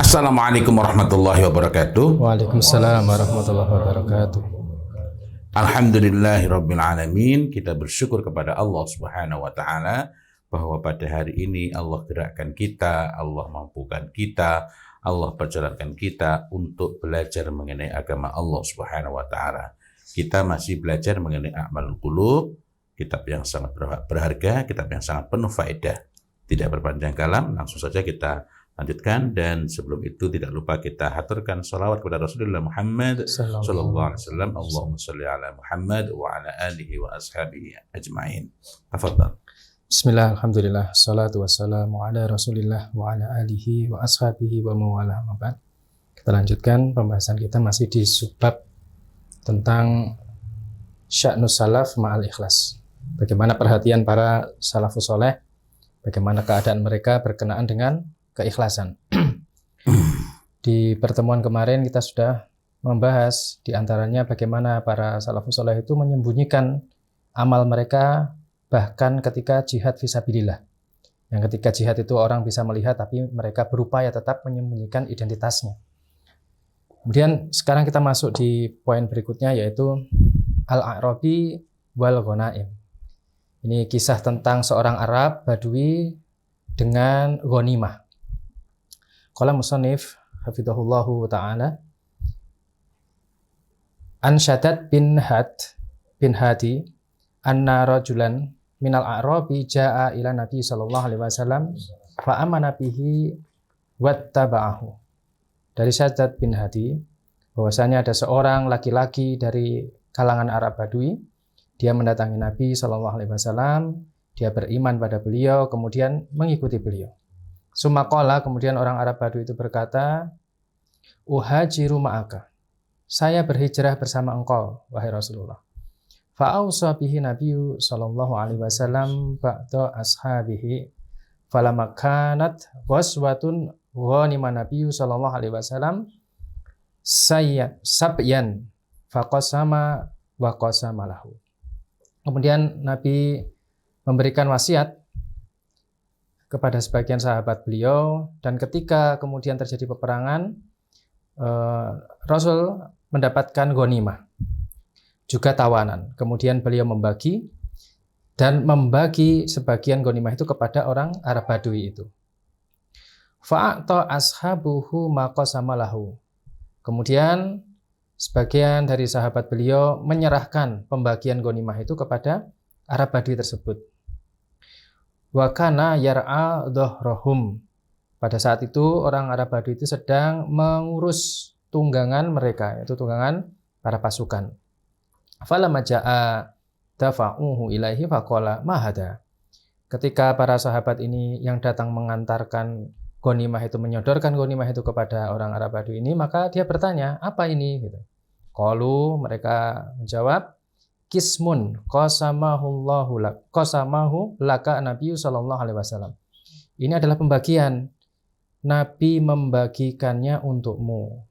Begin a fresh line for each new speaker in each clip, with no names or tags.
Assalamualaikum warahmatullahi wabarakatuh.
Waalaikumsalam warahmatullahi wabarakatuh.
Alhamdulillahirabbil alamin. Kita bersyukur kepada Allah Subhanahu wa taala bahwa pada hari ini Allah gerakkan kita, Allah mampukan kita, Allah perjalankan kita untuk belajar mengenai agama Allah Subhanahu wa taala. Kita masih belajar mengenai A'malul Qulub, kitab yang sangat berharga, kitab yang sangat penuh faedah. Tidak berpanjang kalam, langsung saja kita lanjutkan, dan sebelum itu tidak lupa kita haturkan salawat kepada Rasulullah Muhammad sallallahu alaihi wasallam. Allahumma shalli ala Muhammad wa ala alihi wa ashabihi ajma'in. Tafadhal.
Bismillah, alhamdulillah, salatu wassalamu ala Rasulillah wa ala alihi wa ashabihi wa mawalah. Kita lanjutkan pembahasan kita masih di subbab tentang sya'nus salaf ma'al ikhlas. Bagaimana perhatian para salafus soleh, bagaimana keadaan mereka berkenaan dengan keikhlasan. Di pertemuan kemarin kita sudah membahas diantaranya bagaimana para salafus saleh itu menyembunyikan amal mereka bahkan ketika jihad fisabilillah. Yang ketika jihad itu orang bisa melihat, tapi mereka berupaya tetap menyembunyikan identitasnya. Kemudian sekarang kita masuk di poin berikutnya, yaitu al-a'rabi wal ghanaim. Ini kisah tentang seorang Arab Badui dengan ghanimah. Qala musannif hafidhahullahu ta'ala an Shaddad bin Hadi anna rajulan minal a'rabi ja'a ila nabi sallallahu alaihi wasallam fa amana bihi wattaba'ahu. Dari Shaddad bin Hadi bahwasanya ada seorang laki-laki dari kalangan Arab Badui, dia mendatangi Nabi sallallahu alaihi wasallam, dia beriman pada beliau, kemudian mengikuti beliau. Sumaqala, kemudian orang Arab Badui itu berkata, uhajiru ma'aka, saya berhijrah bersama engkau, wahai Rasulullah. Fa'ausa bihi Nabiyu sallallahu alaihi wasallam ba'da ashabihi, falamma kanat ghazwatun ghanima Nabiyu sallallahu alaihi wasallam sabyan faqasama wa qasama lahu. Kemudian Nabi memberikan wasiat kepada sebagian sahabat beliau, dan ketika kemudian terjadi peperangan, Rasul mendapatkan ghanimah, juga tawanan. Kemudian beliau membagi sebagian ghanimah itu kepada orang Arab Badui itu. Fa'ata ashabuhu ma qasama lahu. Kemudian sebagian dari sahabat beliau menyerahkan pembagian ghanimah itu kepada Arab Badui tersebut. Wa kana yar'a dhahrahum. Pada saat itu orang Arab Badui itu sedang mengurus tunggangan mereka, yaitu tunggangan para pasukan. Falamma jaa dafa'uhu ilaihi faqala ma hada. Ketika para sahabat ini yang datang mengantarkan ghanimah itu, menyodorkan ghanimah itu kepada orang Arab Badui ini, maka dia bertanya, apa ini? Gitu. Qalu, mereka menjawab, kismun qasamahu laka Nabi sallallahu alaihi wasallam. Ini adalah pembagian, Nabi membagikannya untukmu.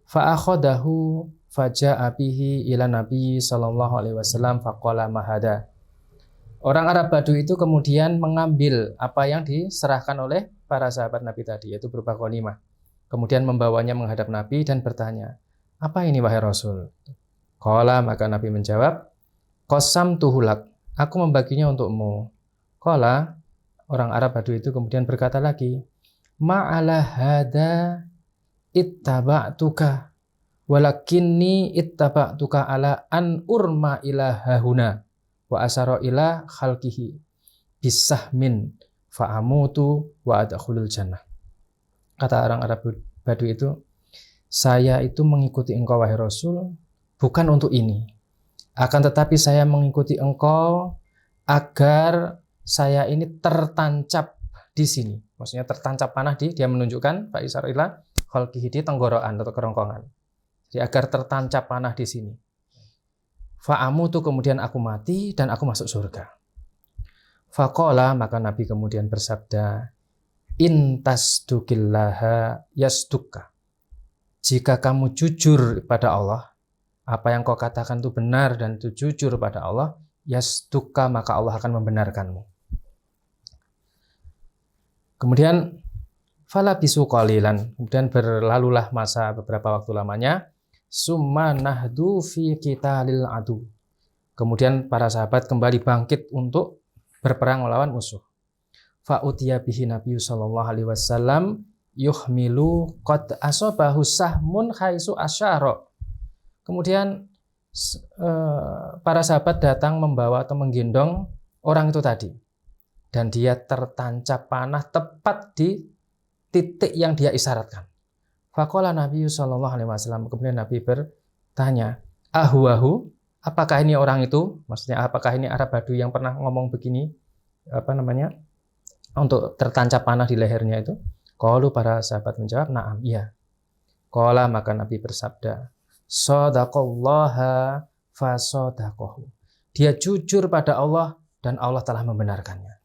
Fa akhadahu faja'a bihi ila Nabi sallallahu alaihi wasallam faqala mahada. Orang Arab Badui itu kemudian mengambil apa yang diserahkan oleh para sahabat Nabi tadi, yaitu berupa ghanimah. Kemudian membawanya menghadap Nabi dan bertanya, apa ini wahai Rasul? Qala, maka Nabi menjawab, qasamtuhu lak, aku membaginya untukmu. Qala, orang Arab Badui itu kemudian berkata lagi, ma'ala hada ittaba'tuka walakinni ittaba'tuka ala an urma ila hahuna wa asara ila khalqihi bisahmin fa'amutu wa adkhulul jannah. Kata orang Arab Badui itu, saya itu mengikuti engkau wahai Rasul bukan untuk ini, akan tetapi saya mengikuti engkau agar saya ini tertancap di sini. Maksudnya tertancap panah dia menunjukkan Pak Isarila khalqihi, di tenggorokan atau kerongkongan. Jadi agar tertancap panah di sini. Fa'amutu, kemudian aku mati dan aku masuk surga. Faqala, maka Nabi kemudian bersabda, intasdukillaha yasdukka. Jika kamu jujur pada Allah, apa yang kau katakan itu benar dan itu jujur pada Allah, yasdukka, maka Allah akan membenarkanmu. Kemudian Fala bisu qalilan. Kemudian berlalulah masa beberapa waktu lamanya. Summa nahdu fi qitalil adu. Kemudian para sahabat kembali bangkit untuk berperang melawan musuh. Fa utiya bihi Nabi sallallahu alaihi wasallam yuhmilu qad asabahu sahmun khaisu asyara. Kemudian para sahabat datang membawa atau menggendong orang itu tadi. Dan dia tertancap panah tepat di titik yang dia isyaratkan. Faqala Nabi sallallahu alaihi wasallam, kemudian Nabi bertanya, "Ahu, apakah ini orang itu?" Maksudnya apakah ini Arab Badui yang pernah ngomong begini, untuk tertancap panah di lehernya itu? Qalu, para sahabat menjawab, "Na'am, iya." Qala, maka Nabi bersabda, "Shadaqallaha fa sadaqahu." Dia jujur pada Allah dan Allah telah membenarkannya.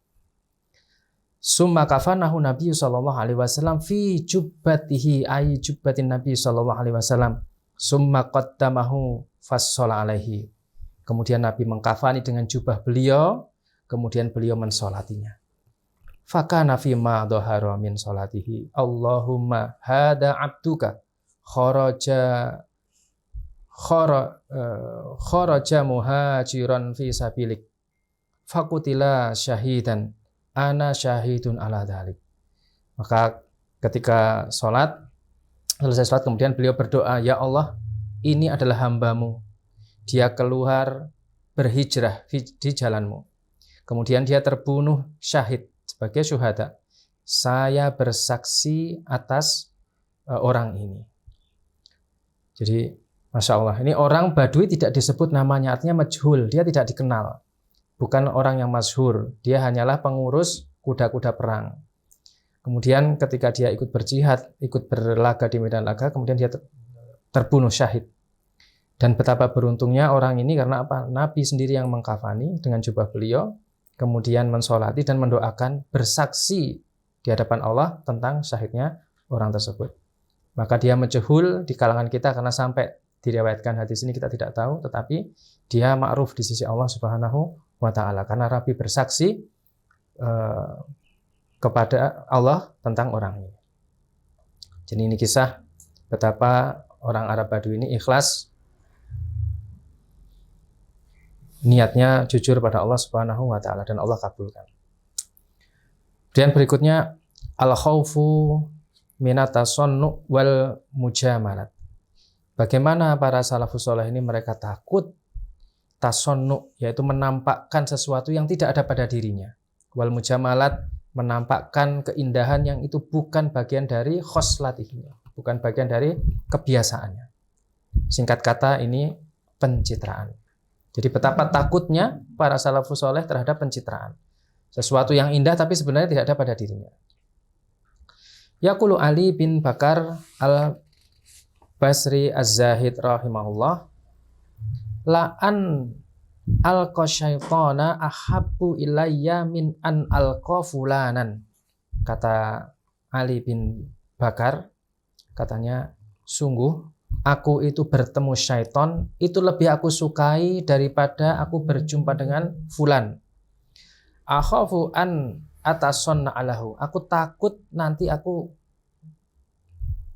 Summa kafanahu Nabi sallallahu alaihi wasallam fi jubbatihi ay jubbatin Nabi sallallahu alaihi wasallam. Summa qaddamahu fassala alaihi. Kemudian Nabi mengkafani dengan jubah beliau, kemudian beliau mensolatinya. Fakana fi ma dhahara min salatihi, Allahumma hada abduka kharaja muhajiran fi sabilik fakutila syahidan ana syahidun ala dhalik. Maka ketika selesai sholat kemudian beliau berdoa, "Ya Allah, ini adalah hamba-Mu. Dia keluar berhijrah di jalan-Mu. Kemudian dia terbunuh syahid sebagai syuhada. Saya bersaksi atas orang ini." Jadi Masya Allah, ini orang Badui tidak disebut namanya, artinya majhul, dia tidak dikenal. Bukan orang yang masyhur, dia hanyalah pengurus kuda-kuda perang. Kemudian ketika dia ikut berjihad, ikut berlaga di medan laga, kemudian dia terbunuh syahid. Dan betapa beruntungnya orang ini, karena apa? Nabi sendiri yang mengkafani dengan jubah beliau, kemudian mensolati dan mendoakan, bersaksi di hadapan Allah tentang syahidnya orang tersebut. Maka dia majhul di kalangan kita karena sampai diriwayatkan hadis ini kita tidak tahu, tetapi dia ma'ruf di sisi Allah Subhanahu wa ta'ala karena Nabi bersaksi kepada Allah tentang orang ini. Jadi ini kisah betapa orang Arab Badui ini ikhlas, niatnya jujur pada Allah Subhanahu wa ta'ala dan Allah kabulkan. Kemudian berikutnya al-khaufu minatasannu wal mujamalat. Bagaimana para salafus saleh ini mereka takut tasannu, yaitu menampakkan sesuatu yang tidak ada pada dirinya. Wal mujamalat, menampakkan keindahan yang itu bukan bagian dari khoslatihnya, bukan bagian dari kebiasaannya. Singkat kata ini pencitraan. Jadi betapa takutnya para salafus saleh terhadap pencitraan. Sesuatu yang indah tapi sebenarnya tidak ada pada dirinya. Yaqulu Ali bin Bakar al-Basri az-Zahid rahimahullah, la'an alqa syaitana ahabbu ilayya min an alqa fulanan. Kata Ali bin Bakar, katanya, sungguh aku itu bertemu syaitan itu lebih aku sukai daripada aku berjumpa dengan fulan. Akhafu an atasonna alahu. Aku takut nanti aku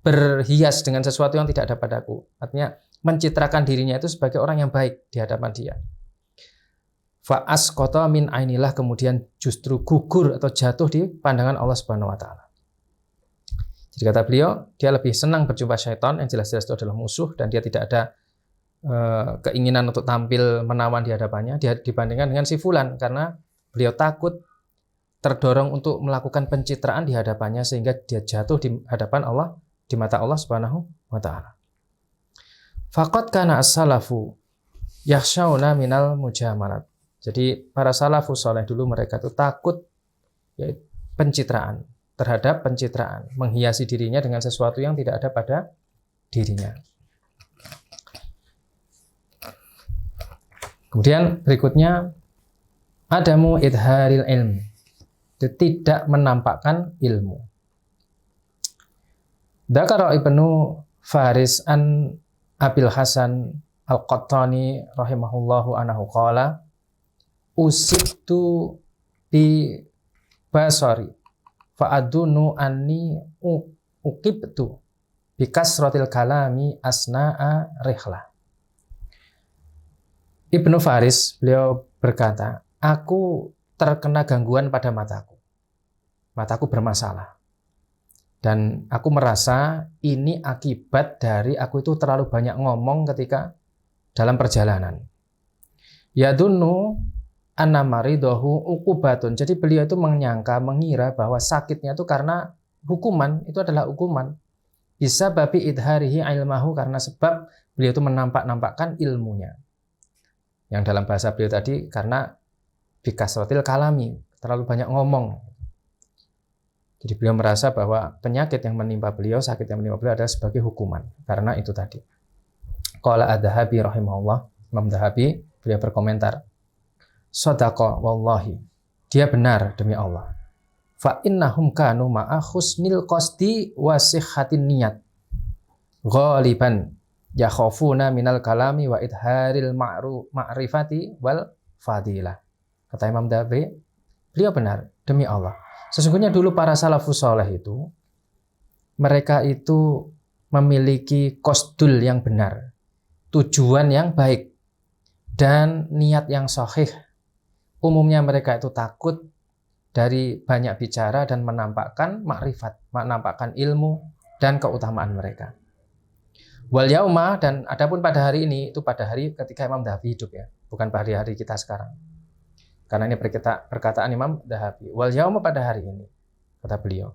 berhias dengan sesuatu yang tidak ada padaku. Artinya mencitrakan dirinya itu sebagai orang yang baik di hadapan dia. Fa asqata min ainillah, kemudian justru gugur atau jatuh di pandangan Allah Subhanahu wa taala. Jadi kata beliau, dia lebih senang berjumpa syaitan yang jelas-jelas itu adalah musuh dan dia tidak ada keinginan untuk tampil menawan di hadapannya dibandingkan dengan si fulan, karena beliau takut terdorong untuk melakukan pencitraan di hadapannya sehingga dia jatuh di hadapan Allah, di mata Allah Subhanahu wa taala. Faqad kana as-salafu yakhshawna minal mujamalat. Jadi para salafus saleh dulu mereka itu takut yaitu pencitraan, terhadap pencitraan, menghiasi dirinya dengan sesuatu yang tidak ada pada dirinya. Kemudian berikutnya adamu idharil ilm, tidak menampakkan ilmu. Dzakara Ibnu Faris an Abil Hasan Al-Qattani rahimahullahu anhu qala usibtu bi basari fa'adunu anni uqibtu bikasratil kalami asna'a rihlah. Ibnu Faris beliau berkata, aku terkena gangguan pada mataku. Mataku bermasalah. Dan aku merasa ini akibat dari aku itu terlalu banyak ngomong ketika dalam perjalanan. Yadunnu anna maridahu uqubatun. Jadi beliau itu mengira bahwa sakitnya itu karena hukuman, itu adalah hukuman. Bisa babi idharihi ilmahu, karena sebab beliau itu menampak-nampakkan ilmunya. Yang dalam bahasa beliau tadi karena bikasratil kalami, terlalu banyak ngomong. Jadi beliau merasa bahwa penyakit yang menimpa beliau, sakit yang menimpa beliau adalah sebagai hukuman. Karena itu tadi. Qala ad-Dhahabi rahimahullah, Imam Dhahabi, beliau berkomentar, shadaqa wallahi, dia benar demi Allah. Fa innahum kanu ma'a husnil qasdi wa sihhatin niyat. Ghaliban yakhafuna minal kalami wa idharil ma'rifati wal fadilah. Kata Imam Dhahabi, beliau benar demi Allah. Sesungguhnya dulu para salafus saleh itu, mereka itu memiliki qasdul yang benar, tujuan yang baik, dan niat yang sahih. Umumnya mereka itu takut dari banyak bicara dan menampakkan makrifat, menampakkan ilmu dan keutamaan mereka. Wal yauma, dan adapun pada hari ini, itu pada hari ketika Imam Dhahabi hidup ya, bukan pada hari kita sekarang. Karena ini perkataan Imam Dhahabi. Wal yauma, pada hari ini, kata beliau,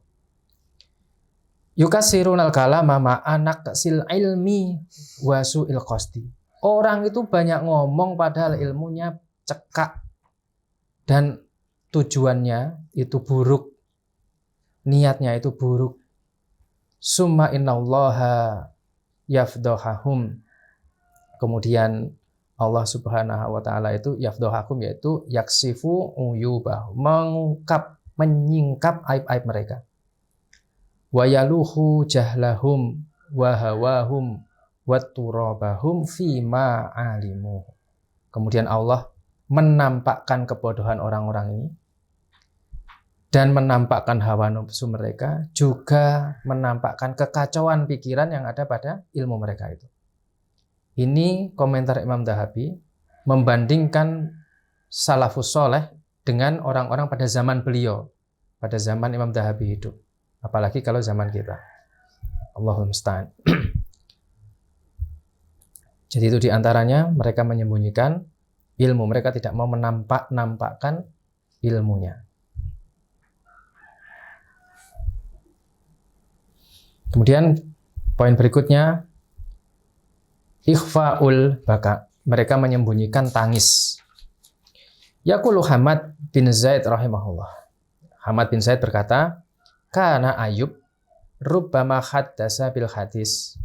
yukasirunal kalama ma'anak sil ilmi wa su'il qasdi. Orang itu banyak ngomong padahal ilmunya cekak dan tujuannya itu buruk, niatnya itu buruk. Summa innallaha yafdohahum. Kemudian Allah Subhanahu wa taala itu yafdohahum, yaitu yaksifu uyubah, mengungkap, menyingkap aib-aib mereka. Wa yaluhu jahlahum wa hawahum wa turabahum fima alimu. Kemudian Allah menampakkan kebodohan orang-orang ini dan menampakkan hawa nafsu mereka, juga menampakkan kekacauan pikiran yang ada pada ilmu mereka itu. Ini komentar Imam Dhahabi membandingkan salafus soleh dengan orang-orang pada zaman beliau, pada zaman Imam Dhahabi hidup. Apalagi kalau zaman kita. Allahul musta'an. Jadi itu diantaranya mereka menyembunyikan ilmu, mereka tidak mau menampakkan ilmunya. Kemudian poin berikutnya, ikhfaul baka, mereka menyembunyikan tangis. Yaqulu Hamad bin Zaid rahimahullah. Hamad bin Zaid berkata, kana Ayub rubbama haddasa bil hadis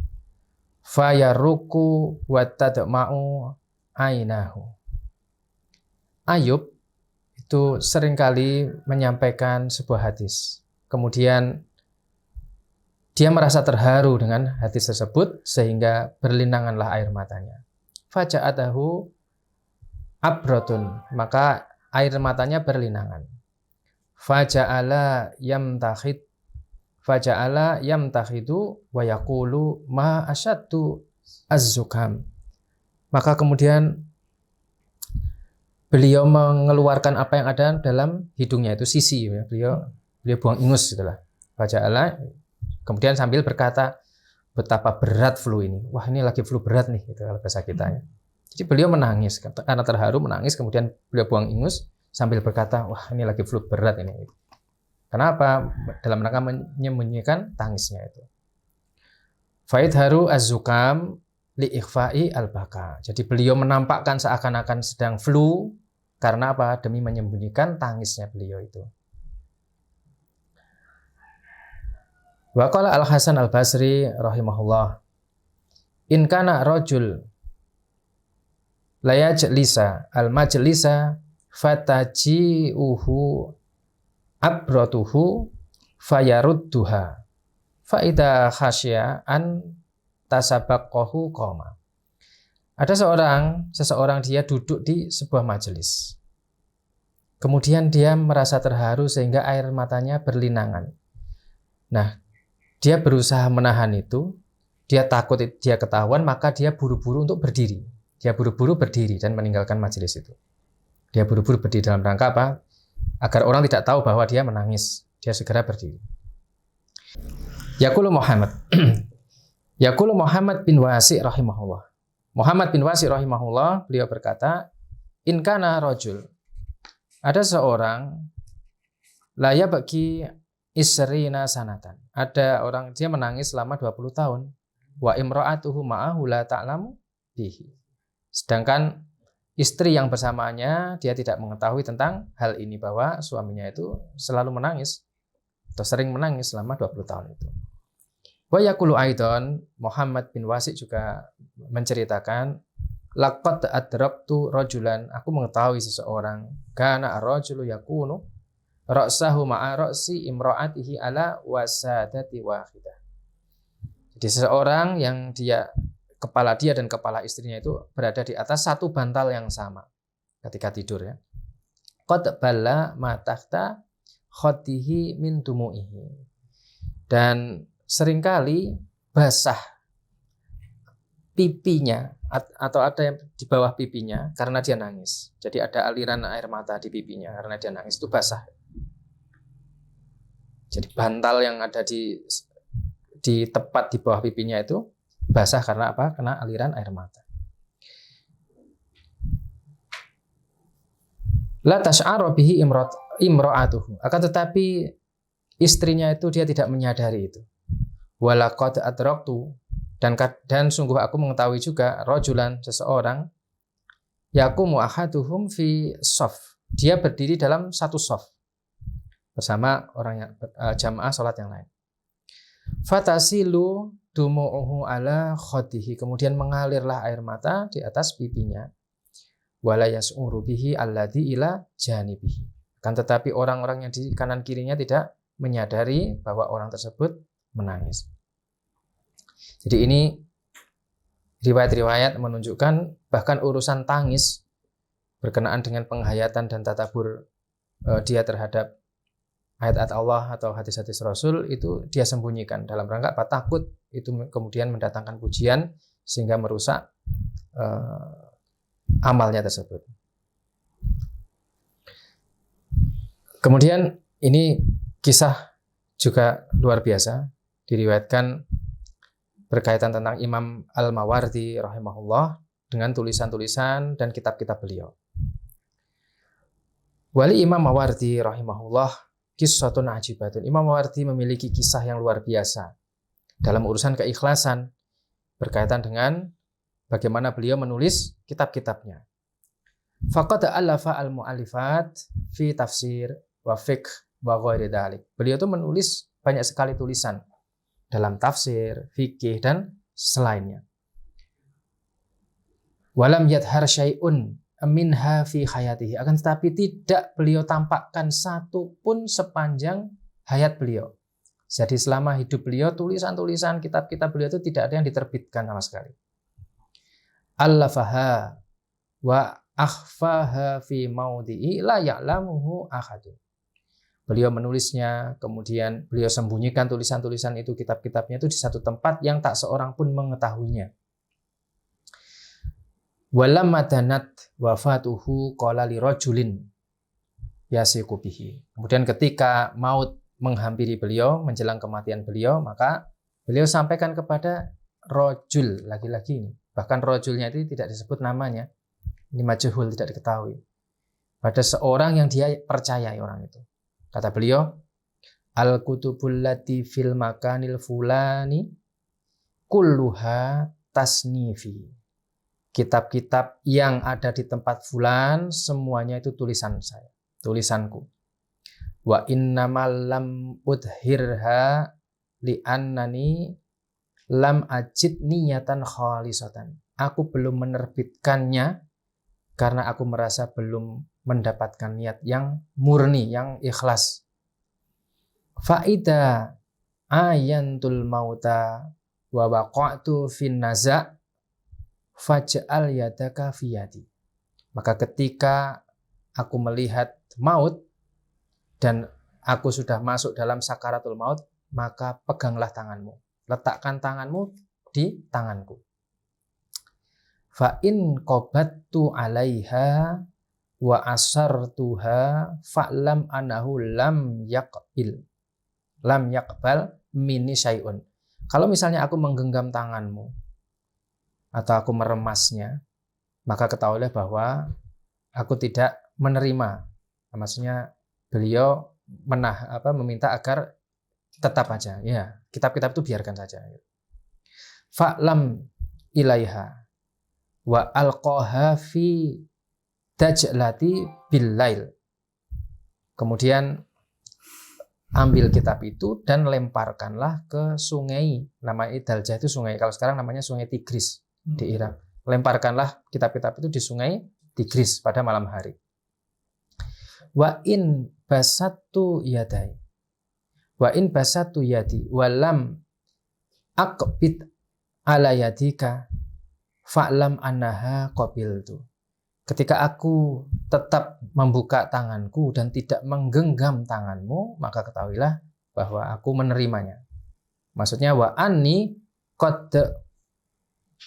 fayaruku wa tadma'u ainahu. Ayub itu seringkali menyampaikan sebuah hadis. Kemudian dia merasa terharu dengan hadis tersebut sehingga berlinanganlah air matanya. Faja'atahu abratun, maka air matanya berlinangan. Faja'ala yamtakhidu wa yaqulu ma asyaddu az-zukam. Maka kemudian beliau mengeluarkan apa yang ada dalam hidungnya, itu sisi ya. Beliau buang ingus itulah. Faja'ala, kemudian sambil berkata, betapa berat flu ini. Wah, ini lagi flu berat nih, itu kalau bahasa kita ya. Jadi beliau menangis karena terharu, menangis, kemudian beliau buang ingus sambil berkata, wah, ini lagi flu berat ini. Kenapa? Dalam rangka menyembunyikan tangisnya itu. Faidharu az-zukam li ikhfa'i al-baka. Jadi beliau menampakkan seakan-akan sedang flu karena apa? Demi menyembunyikan tangisnya beliau itu. Wa qala Al-Hasan Al-Basri rahimahullah, in kana rajul la yajlisa al-majlisa fataji'uhu abratuhu fayarudduha fa idza khasya an tasabaqqahu qama. Ada seseorang dia duduk di sebuah majelis. Kemudian dia merasa terharu sehingga air matanya berlinangan. Nah, dia berusaha menahan itu, dia takut dia ketahuan, maka dia buru-buru untuk berdiri. Dia buru-buru berdiri dan meninggalkan majelis itu. Dia buru-buru berdiri dalam rangka apa? Agar orang tidak tahu bahwa dia menangis. Dia segera berdiri. Yaqulu Muhammad. Yaqulu Muhammad bin Wasi' rahimahullah. Muhammad bin Wasi' rahimahullah, beliau berkata, in kana rajul, ada seorang la yabki isrina sanatan. Ada orang dia menangis selama 20 tahun. Wa imra'atuhu ma'ahu la ta'lamu bihi. Sedangkan istri yang bersamanya dia tidak mengetahui tentang hal ini, bahwa suaminya itu selalu menangis atau sering menangis selama 20 tahun itu. Wa yaqulu aidan, Muhammad bin Wasi' juga menceritakan, laqad adraktu rajulan, aku mengetahui seseorang, kana ar-rajulu yakunu ra'sahu ma'a ra'si imra'atihi ala wasadati wahidah. Jadi seseorang yang kepala dia dan kepala istrinya itu berada di atas satu bantal yang sama ketika tidur ya. Qad balla ma tahta khatihi min dumu'ihi. Dan seringkali basah pipinya atau ada yang di bawah pipinya karena dia nangis. Jadi ada aliran air mata di pipinya karena dia nangis, itu basah. Jadi bantal yang ada di tepat di bawah pipinya itu basah karena apa? Karena aliran air mata. La tash'aru bihi imra'atuhu. Akan tetapi istrinya itu dia tidak menyadari itu. Walaqad adraktu, dan sungguh aku mengetahui juga rajulan, seseorang, yaqumu ahaduhum fi shaf. Dia berdiri dalam satu shaf bersama orang yang jamaah salat yang lain. Fatasilu dumu'uhu ala khadihi, kemudian mengalirlah air mata di atas pipinya. Wala yas'uru bihi alladhi ila janibihi. Kan tetapi orang-orang yang di kanan kirinya tidak menyadari bahwa orang tersebut menangis. Jadi ini riwayat-riwayat menunjukkan bahkan urusan tangis berkenaan dengan penghayatan dan tadabbur dia terhadap ayat-ayat Allah atau hadis-hadis Rasul itu dia sembunyikan dalam rangka apa? Takut itu kemudian mendatangkan pujian sehingga merusak amalnya tersebut. Kemudian ini kisah juga luar biasa diriwayatkan berkaitan tentang Imam Al-Mawardi rahimahullah dengan tulisan-tulisan dan kitab-kitab beliau. Wali Imam Mawardi rahimahullah qissatun ajibatun. Imam Mawardi memiliki kisah yang luar biasa dalam urusan keikhlasan berkaitan dengan bagaimana beliau menulis kitab-kitabnya. Faqad alafa al-mu'allifat fi tafsir wa fiqh wa ghairi dzalik. Beliau itu menulis banyak sekali tulisan dalam tafsir, fikih dan selainnya. Walam yadhar syai'un minha fi hayatihi. Akan tetapi tidak beliau tampakkan satu pun sepanjang hayat beliau. Jadi selama hidup beliau tulisan-tulisan kitab-kitab beliau itu tidak ada yang diterbitkan sama sekali. Allafaha wa akhfaha fi maudhi'i la ya'lamuhu ahadun. Beliau menulisnya, kemudian beliau sembunyikan tulisan-tulisan itu, kitab-kitabnya itu di satu tempat yang tak seorang pun mengetahuinya. Walamma danat wafatuhu qala li rajulin yasiqu bihi. Kemudian ketika maut menghampiri beliau, menjelang kematian beliau, maka beliau sampaikan kepada rajul, laki-laki ini. Bahkan rajulnya itu tidak disebut namanya. Ini majhul, tidak diketahui. Pada seorang yang dia percayai orang itu. Kata beliau, al-kutubul lati fil makanil fulani kulluha tasnifi. Kitab-kitab yang ada di tempat fulan semuanya itu tulisan saya, tulisanku. Wa innamal lam udhirha li annani lam ajid niyatan khalisatan. Aku belum menerbitkannya karena aku merasa belum mendapatkan niat yang murni, yang ikhlas. Faida ayantul mauta wa waqa'tu fin naza' faj'al yadaka fi yadi. Maka ketika aku melihat maut dan aku sudah masuk dalam sakaratul maut, maka peganglah tanganmu. Letakkan tanganmu di tanganku. Fa in qabattu 'alaiha wa asartuha fa'lam annahu lam yaqbal minni syai'un. Kalau misalnya aku menggenggam tanganmu atau aku meremasnya, maka ketahuilah bahwa aku tidak menerima. Maksudnya beliau meminta agar tetap aja, ya kitab-kitab itu biarkan saja. Fa'lam ilaiha wa alqaha fi dajlati billail. Kemudian ambil kitab itu dan lemparkanlah ke sungai. Namanya Daljah itu sungai. Kalau sekarang namanya sungai Tigris di Irak. Lemparkanlah kitab-kitab itu di sungai Tigris pada malam hari. Wa in basattu yadai. Wa in basattu yadi wa lam aqbid ala yadika fa'lam annaha qabiltu. Ketika aku tetap membuka tanganku dan tidak menggenggam tanganmu, maka ketahuilah bahwa aku menerimanya. Maksudnya wa anni qad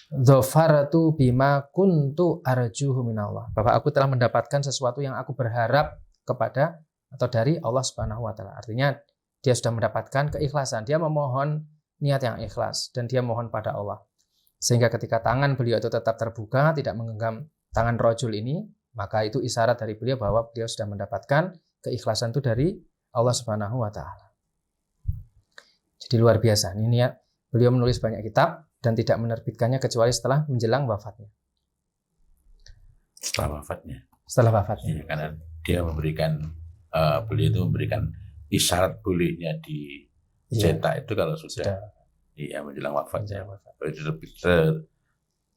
dhafartu bima kuntu arjuhu minallah. Bahwa aku telah mendapatkan sesuatu yang aku berharap kepada atau dari Allah Subhanahu wa taala. Artinya dia sudah mendapatkan keikhlasan, dia memohon niat yang ikhlas dan dia mohon pada Allah. Sehingga ketika tangan beliau itu tetap terbuka, tidak menggenggam tangan rajul ini, maka itu isyarat dari beliau bahwa beliau sudah mendapatkan keikhlasan itu dari Allah Subhanahu wa taala. Jadi luar biasa. Ini niat beliau menulis banyak kitab dan tidak menerbitkannya kecuali setelah menjelang wafatnya.
Setelah wafatnya.
Setelah wafatnya.
Ya, karena dia beliau itu memberikan isyarat bolehnya dicetak itu kalau sudah. Iya, menjelang wafatnya.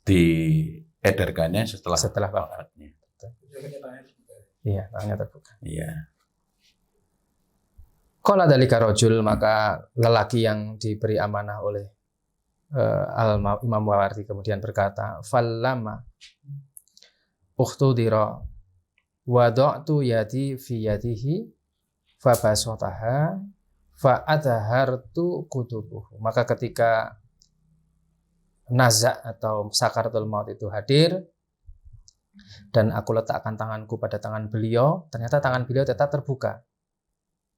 Diedarkannya setelah wafatnya.
Iya, tangannya terbuka.
Iya.
Qala dzalika rajul, maka lelaki yang diberi amanah oleh Imam Mawardi kemudian berkata, "Fallama ukhtudira wada'tu yadi fi yadihi fabasataha fa'adhartu kutubuhu." Maka ketika nazak atau sakaratul maut itu hadir dan aku letakkan tanganku pada tangan beliau, ternyata tangan beliau tetap terbuka.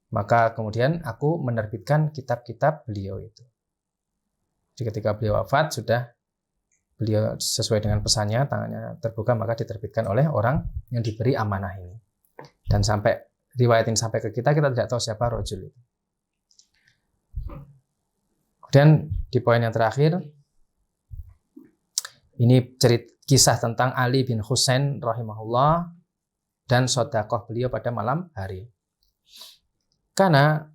Maka kemudian aku menerbitkan kitab-kitab beliau itu. Jadi ketika beliau wafat, sudah beliau sesuai dengan pesannya, tangannya terbuka, maka diterbitkan oleh orang yang diberi amanah ini. Dan sampai riwayat ini sampai ke kita tidak tahu siapa rajul itu. Kemudian di poin yang terakhir, ini kisah tentang Ali bin Husain rahimahullah dan sedekah beliau pada malam hari. Karena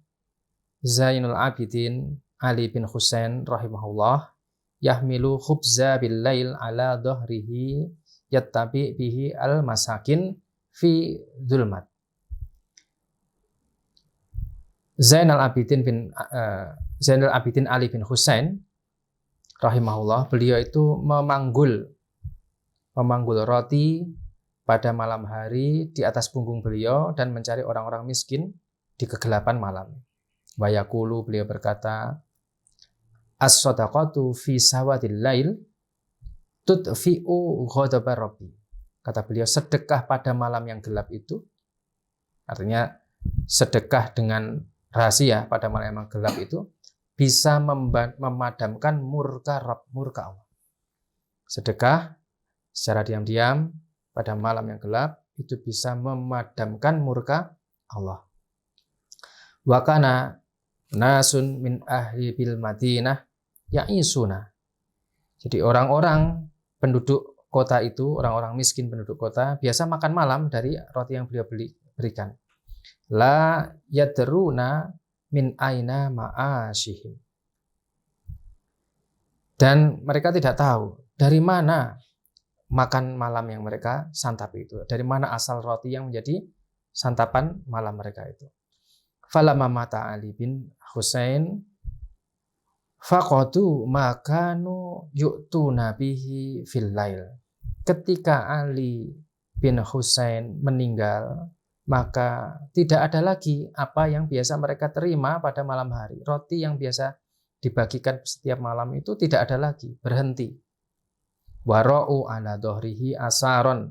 Zainul Abidin Ali bin Husain rahimahullah yahmilu khubza bil lail ala dhahrihi yattabi bihi al masakin fi dzulmat. Zainal Abidin Ali bin Husain rahimahullah, beliau itu memanggul roti pada malam hari di atas punggung beliau dan mencari orang-orang miskin di kegelapan malam. Wa yaqulu, beliau berkata, as-shadaqatu fi sawadil lail tudfi'u ghadabar rabbi. Kata beliau, sedekah pada malam yang gelap itu, artinya sedekah dengan rahasia pada malam yang gelap itu bisa memadamkan murka Allah. Sedekah secara diam-diam pada malam yang gelap itu bisa memadamkan murka Allah. Wa kana nasun min ahli bil Madinah ya'isuna. Jadi orang-orang penduduk kota itu, orang-orang miskin penduduk kota biasa makan malam dari roti yang beliau berikan. La yadruna min aina ma'ashihim. Dan mereka tidak tahu dari mana makan malam yang mereka santap itu, dari mana asal roti yang menjadi santapan malam mereka itu. Falamma mata Ali bin Husain faqadu makanu yu'tu nabihi fil lail. Ketika Ali bin Husain meninggal, maka tidak ada lagi apa yang biasa mereka terima pada malam hari. Roti yang biasa dibagikan setiap malam itu tidak ada lagi, berhenti. Wara'u ala dohrihi asaron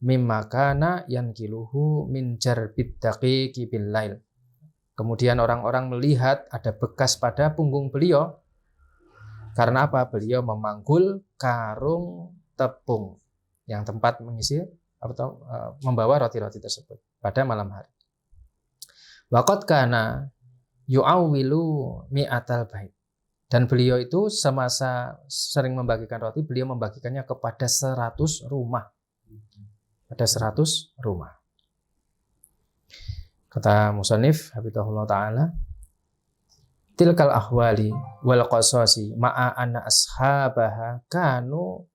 mimma kana yankiluhu min jarbid daqiqi bil lail. Kemudian orang-orang melihat ada bekas pada punggung beliau. Karena apa? Beliau memanggul karung tepung yang tempat mengisi atau membawa roti-roti tersebut pada malam hari. Waqad kana yu'awwilu mi'atal bait. Dan beliau itu semasa sering membagikan roti, beliau membagikannya kepada 100 rumah. Ada 100 rumah. Kata musannif hafizahullah taala, tilkal ahwali wal qasasi ma'a anna ashabaha kanu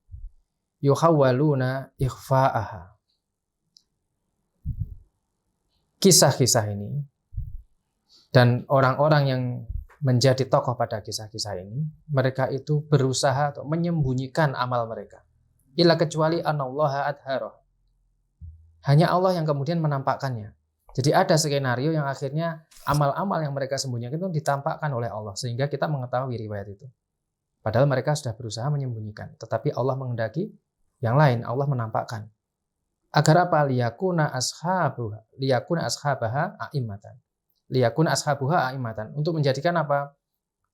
yuhawwaluna ikhfa'aha. Kisah-kisah ini dan orang-orang yang menjadi tokoh pada kisah-kisah ini, mereka itu berusaha untuk menyembunyikan amal mereka. Illa kecuali anallaha adhara. Hanya Allah yang kemudian menampakkannya. Jadi ada skenario yang akhirnya amal-amal yang mereka sembunyikan itu ditampakkan oleh Allah, sehingga kita mengetahui riwayat itu. Padahal mereka sudah berusaha menyembunyikan, tetapi Allah menghendaki yang lain, Allah menampakkan. Agar apa? Liyakuna ashabaha a'immatan. Liyakuna ashabuha a'immatan. Untuk menjadikan apa?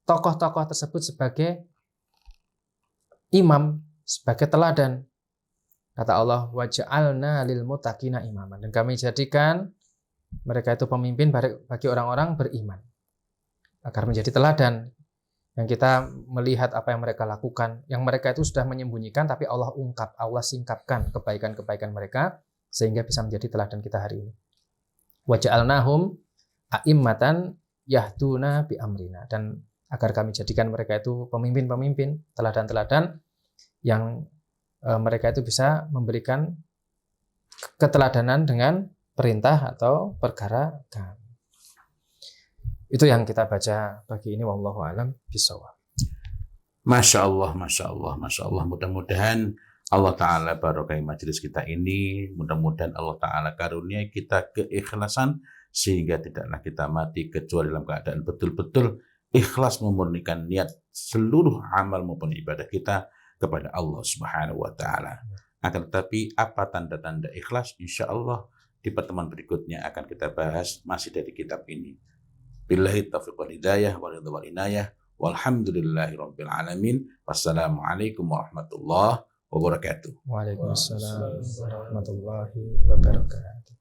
Tokoh-tokoh tersebut sebagai imam, sebagai teladan. Kata Allah, waja'alna lil muttaqina imaman. Dan kami jadikan mereka itu pemimpin bagi orang-orang beriman. Agar menjadi teladan. Yang kita melihat apa yang mereka lakukan. Yang mereka itu sudah menyembunyikan, tapi Allah ungkap, Allah singkapkan kebaikan-kebaikan mereka, sehingga bisa menjadi teladan kita hari ini. Waja'alnahum a'immatan yahduna bi amrina. Dan agar kami jadikan mereka itu pemimpin-pemimpin, teladan-teladan yang mereka itu bisa memberikan keteladanan dengan perintah atau perkara kami. Itu yang kita baca pagi ini, wallahu a'lam bishawab.
Masya Allah, Masya Allah, Masya Allah. Mudah-mudahan Allah Ta'ala barokai majelis kita ini. Mudah-mudahan Allah Ta'ala karuniai kita keikhlasan, sehingga tidaklah kita mati kecuali dalam keadaan betul-betul ikhlas memurnikan niat seluruh amal maupun ibadah kita kepada Allah Subhanahu wa Ta'ala. Akan tetapi apa tanda-tanda ikhlas? Insya Allah di pertemuan berikutnya akan kita bahas masih dari kitab ini. Billahi taufiq wal hidayah wal ridha wal inayah walhamdulillahi rabbil alamin. Wassalamualaikum warahmatullahi wabarakatuh.
Waalaikumsalam warahmatullahi wabarakatuh.